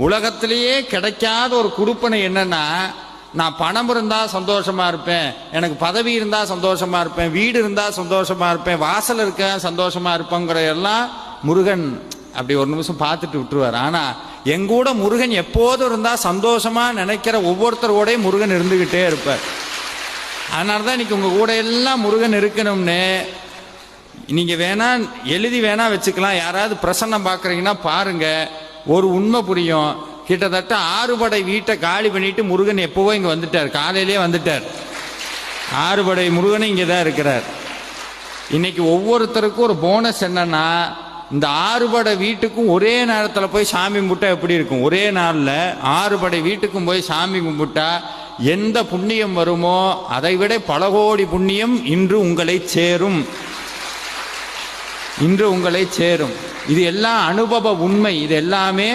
உலகத்திலேயே கிடைக்காத ஒரு கொடுப்பனை என்னன்னா, நான் பணம் இருந்தால் சந்தோஷமாக இருப்பேன், எனக்கு பதவி இருந்தால் சந்தோஷமாக இருப்பேன், வீடு இருந்தால் சந்தோஷமாக இருப்பேன், வாசல் இருக்க சந்தோஷமாக இருப்பேங்கிற எல்லாம் முருகன் அப்படி ஒரு நிமிஷம் பார்த்துட்டு விட்டுருவார். ஆனால் எங்கூட முருகன் எப்போதும் இருந்தால் சந்தோஷமாக நினைக்கிற ஒவ்வொருத்தரோடையும் முருகன் இருந்துக்கிட்டே இருப்பார். அதனால தான் இன்னைக்கு உங்கள் கூட எல்லாம் முருகன் இருக்கணும்னு நீங்கள் வேணா எழுதி வேணா வச்சுக்கலாம். யாராவது பிரசன்னம் பார்க்குறீங்கன்னா பாருங்கள், ஒரு உண்மை புரியும். கிட்டத்தட்ட 6 படை வீட்டை காலி பண்ணிட்டு முருகன் எப்போவோ இங்கே வந்துட்டார், காலையிலே வந்துட்டார். 6 படை முருகனும் இங்கே தான் இருக்கிறார். இன்னைக்கு ஒவ்வொருத்தருக்கும் ஒரு போனஸ் என்னன்னா, இந்த 6 படை வீட்டுக்கும் ஒரே நேரத்தில் போய் சாமி கும்பிட்டா எப்படி இருக்கும்? ஒரே நாளில் 6 படை வீட்டுக்கும் போய் சாமி கும்பிட்டா எந்த புண்ணியம் வருமோ அதை விட பல கோடி புண்ணியம் இன்று உங்களை சேரும். இன்று உங்களை சேரும். இது எல்லாம் அனுபவ உண்மை. இது எல்லாமே